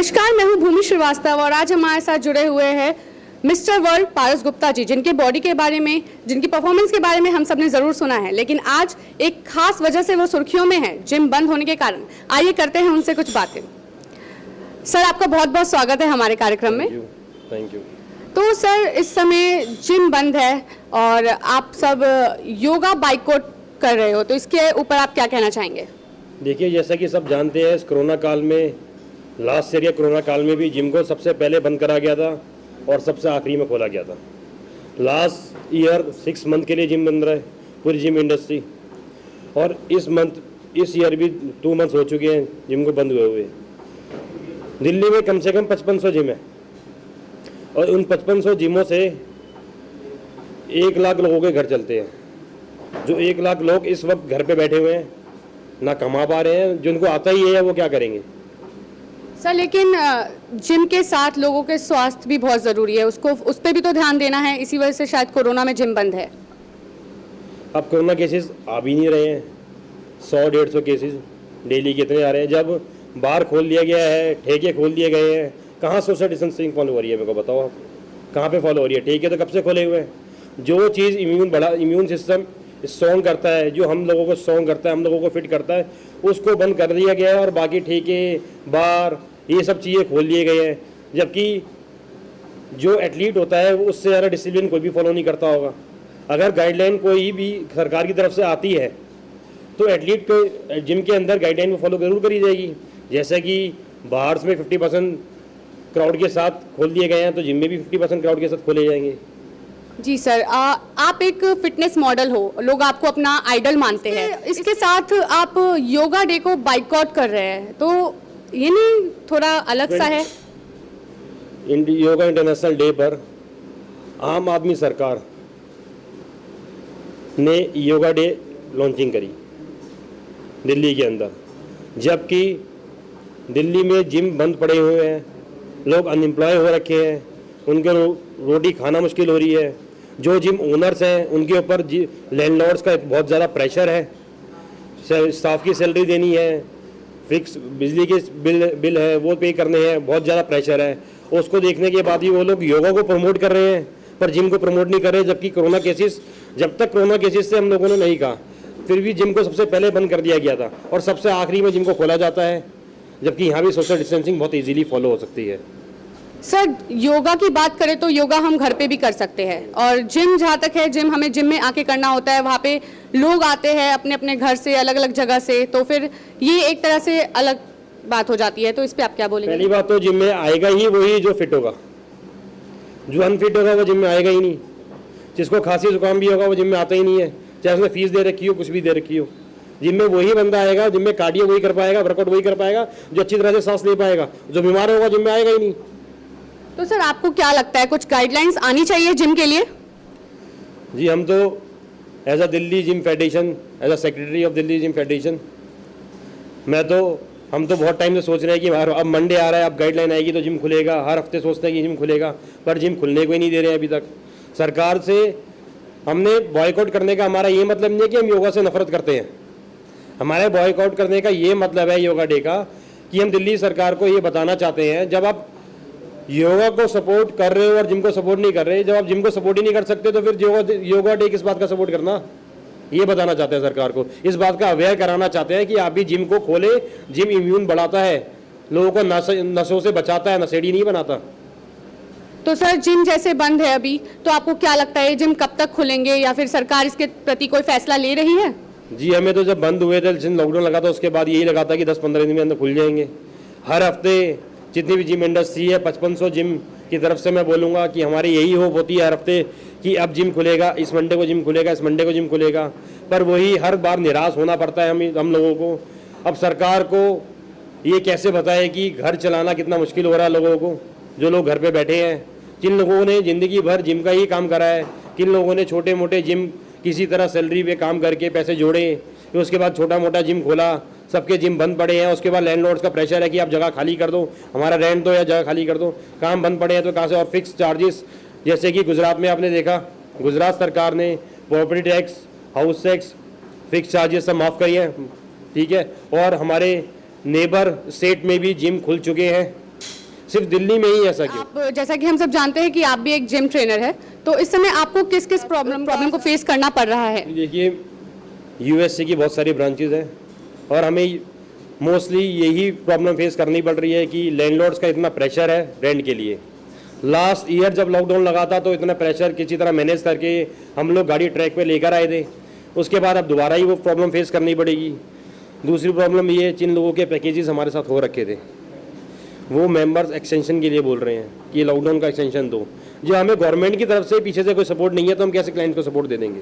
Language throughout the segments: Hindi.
नमस्कार, मैं हूं भूमि श्रीवास्तव और आज हमारे साथ जुड़े हुए हैं मिस्टर वर्ल्ड पारस गुप्ता जी, जिनके बॉडी के बारे में, जिनकी परफॉर्मेंस के बारे में हम सब ने ज़रूर सुना है, लेकिन आज एक खास वजह से वो सुर्खियों में है, जिम बंद होने के कारण। आइए करते हैं उनसे कुछ बातें। सर, आपका बहुत बहुत स्वागत है हमारे कार्यक्रम में। Thank you. तो सर, इस समय जिम बंद है और आप सब योगा बाइकआउट कर रहे हो, तो इसके ऊपर आप क्या कहना चाहेंगे? देखिए, जैसा कि सब जानते हैं, इस कोरोना काल में, लास्ट ईयर या कोरोना काल में भी जिम को सबसे पहले बंद करा गया था और सबसे आखिरी में खोला गया था। लास्ट ईयर 6 मंथ के लिए जिम बंद रहा है पूरी जिम इंडस्ट्री, और इस ईयर भी 2 मंथ्स हो चुके हैं जिम को बंद हुए। दिल्ली में कम से कम 5500 जिम है और उन 5500 जिमों से 1 लाख लोगों के घर चलते हैं। जो 1 लाख लोग इस वक्त घर पे बैठे हुए हैं, ना कमा पा रहे हैं, जिनको आता ही है वो क्या करेंगे? सर, लेकिन जिम के साथ लोगों के स्वास्थ्य भी बहुत ज़रूरी है, उस पर भी तो ध्यान देना है। इसी वजह से शायद कोरोना में जिम बंद है। अब कोरोना केसेस आ भी नहीं रहे हैं, 100-150 केसेस डेली कितने आ रहे हैं। जब बार खोल दिया गया है, ठेके खोल दिए गए हैं, कहाँ सोशल डिस्टेंसिंग फॉलो हो रही है? मेरे को बताओ आप, कहाँ पे फॉलो हो रही है? ठेके तो कब से खोले हुए हैं। जो चीज़ इम्यून सिस्टम स्ट्रॉन्ग करता है, जो हम लोगों को स्ट्रॉन्ग करता है, हम लोगों को फिट करता है, उसको बंद कर दिया गया है और बाकी ठेके, बार, ये सब चीज़ें खोल दिए गए हैं। जबकि जो एथलीट होता है वो उससे ज़्यादा डिसिप्लिन कोई भी फॉलो नहीं करता होगा। अगर गाइडलाइन कोई भी सरकार की तरफ से आती है तो एथलीट को जिम के अंदर गाइडलाइन को फॉलो जरूर करी जाएगी। जैसे कि बाहर में 50% क्राउड के साथ खोल दिए गए हैं, तो जिम में भी 50% क्राउड के साथ खोले जाएंगे। जी सर, आप एक फिटनेस मॉडल हो, लोग आपको अपना आइडल मानते हैं। इसके साथ आप योगा डे को बाइकआउट कर रहे हैं, तो ये नहीं थोड़ा अलग सा है? योगा इंटरनेशनल डे पर आम आदमी सरकार ने योगा डे लॉन्चिंग करी दिल्ली के अंदर, जबकि दिल्ली में जिम बंद पड़े हुए हैं, लोग अनएम्प्लॉय हो रखे हैं, उनके रोटी खाना मुश्किल हो रही है। जो जिम ओनर्स हैं उनके ऊपर लैंडलॉर्ड्स का बहुत ज़्यादा प्रेशर है, स्टाफ की सैलरी देनी है, फिक्स बिजली के बिल है वो पे करने हैं, बहुत ज़्यादा प्रेशर है। उसको देखने के बाद ही वो लोग योगा को प्रमोट कर रहे हैं पर जिम को प्रमोट नहीं कर रहे। जबकि कोरोना केसेस, जब तक कोरोना केसेस से हम लोगों ने नहीं कहा, फिर भी जिम को सबसे पहले बंद कर दिया गया था और सबसे आखिरी में जिम को खोला जाता है। जबकि यहाँ भी सोशल डिस्टेंसिंग बहुत ईजीली फॉलो हो सकती है। सर, योगा की बात करें तो योगा हम घर पे भी कर सकते हैं, और जिम जहाँ तक है, जिम में आके करना होता है। वहाँ पे लोग आते हैं अपने अपने घर से, अलग अलग जगह से, तो फिर ये एक तरह से अलग बात हो जाती है। तो इस पे आप क्या बोलेंगे? पहली बात तो जिम में आएगा ही वही जो फिट होगा, जो अनफिट होगा वो जिम में आएगा ही नहीं। जिसको खांसी जुकाम भी होगा वो जिम में आता ही नहीं है, चाहे उसने फीस दे रखी हो, कुछ भी दे रखी हो। जिम में वही बंदा आएगा, जिम में कार्डियो वही कर पाएगा, वर्कआउट वही कर पाएगा, जो अच्छी तरह से सांस ले पाएगा। जो बीमार होगा जिम में आएगा ही नहीं। तो सर, आपको क्या लगता है, कुछ गाइडलाइंस आनी चाहिए जिम के लिए? जी, हम तो as a Delhi gym federation, as a secretary of Delhi gym federation, हम तो बहुत टाइम से सोच रहे हैं कि अब मंडे आ रहा है, अब गाइडलाइन आएगी तो जिम खुलेगा। हर हफ्ते सोचते हैं कि जिम खुलेगा, पर जिम खुलने को ही नहीं दे रहे हैं अभी तक। सरकार से हमने बॉयकॉट करने का हमारा ये मतलब नहीं है कि हम योगा से नफरत करते हैं। हमारे बॉयकॉट करने का ये मतलब है योगा डे का कि हम दिल्ली सरकार को ये बताना चाहते हैं, जब आप योगा को सपोर्ट कर रहे हो और जिम को सपोर्ट नहीं कर रहे, जब आप जिम को सपोर्ट ही नहीं कर सकते तो फिर योगा डे किस बात का सपोर्ट करना? ये बताना चाहते हैं सरकार को, इस बात का अवेयर कराना चाहते हैं कि आप भी जिम को खोले। जिम इम्यून बढ़ाता है, लोगों को नशों से बचाता है, नशेड़ी नहीं बनाता। तो सर, जिम जैसे बंद है अभी, तो आपको क्या लगता है जिम कब तक खुलेंगे, या फिर सरकार इसके प्रति कोई फैसला ले रही है? जी, हमें तो जब बंद हुए थे, लॉकडाउन लगा था, उसके बाद यही लगा था कि 10-15 दिन में अंदर खुल जाएंगे। हर हफ्ते जितनी भी जिम इंडस्ट्री है, 5500 जिम की तरफ से मैं बोलूँगा कि हमारी यही होप होती है हर हफ्ते कि अब जिम खुलेगा, इस मंडे को जिम खुलेगा, इस मंडे को जिम खुलेगा। पर वही हर बार निराश होना पड़ता है हम लोगों को। अब सरकार को ये कैसे बताए कि घर चलाना कितना मुश्किल हो रहा है लोगों को, जो लोग घर पे बैठे हैं, जिन लोगों ने ज़िंदगी भर जिम का ही काम करा है, किन लोगों ने छोटे मोटे जिम किसी तरह सैलरी पे काम करके पैसे जोड़े, फिर उसके बाद छोटा मोटा जिम खोला, सबके जिम बंद पड़े हैं। उसके बाद लैंडलॉर्ड्स का प्रेशर है कि आप जगह खाली कर दो, हमारा रेंट दो या जगह खाली कर दो। काम बंद पड़े हैं तो कहाँ से? और फिक्स चार्जेस, जैसे कि गुजरात में आपने देखा, गुजरात सरकार ने property tax, house tax, fix charges सब माफ़ करिए, ठीक है। और हमारे नेबर स्टेट में भी जिम खुल चुके हैं, सिर्फ दिल्ली में ही ऐसा क्यों? आप जैसा कि हम सब जानते हैं कि आप भी एक जिम ट्रेनर है, तो इस समय आपको किस किस प्रॉब्लम को फेस करना पड़ रहा है? देखिए, यूएसए की बहुत सारी ब्रांचेज हैं और हमें मोस्टली यही प्रॉब्लम फेस करनी पड़ रही है कि लैंडलॉर्ड्स का इतना प्रेशर है रेंट के लिए। लास्ट ईयर जब लॉकडाउन लगा था तो इतना प्रेशर किसी तरह मैनेज करके हम लोग गाड़ी ट्रैक पे लेकर आए थे। उसके बाद अब दोबारा ही वो प्रॉब्लम फेस करनी पड़ेगी। दूसरी प्रॉब्लम ये, जिन लोगों के पैकेजेस हमारे साथ हो रखे थे वो मेंबर्स एक्सटेंशन के लिए बोल रहे हैं कि लॉकडाउन का एक्सटेंशन दो। जो हमें गवर्नमेंट की तरफ से पीछे से कोई सपोर्ट नहीं है तो हम कैसे क्लाइंट को सपोर्ट दे देंगे?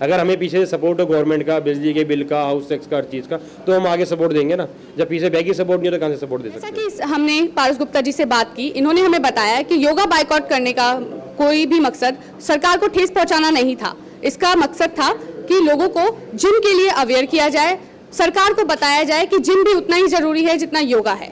अगर हमें पीछे से सपोर्ट हो गवर्नमेंट का, बिजली के बिल का, हाउस टैक्स का, हर चीज़ का, तो हम आगे सपोर्ट देंगे ना। जब पीछे बैकी सपोर्ट नहीं है तो कहाँ से सपोर्ट दे सकते हैं? जैसा कि हमने पारस गुप्ता जी से बात की, इन्होंने हमें बताया कि योगा बाइकआउट करने का कोई भी मकसद सरकार को ठेस पहुंचाना नहीं था। इसका मकसद था कि लोगों को जिम के लिए अवेयर किया जाए, सरकार को बताया जाए कि जिम भी उतना ही जरूरी है जितना योगा है।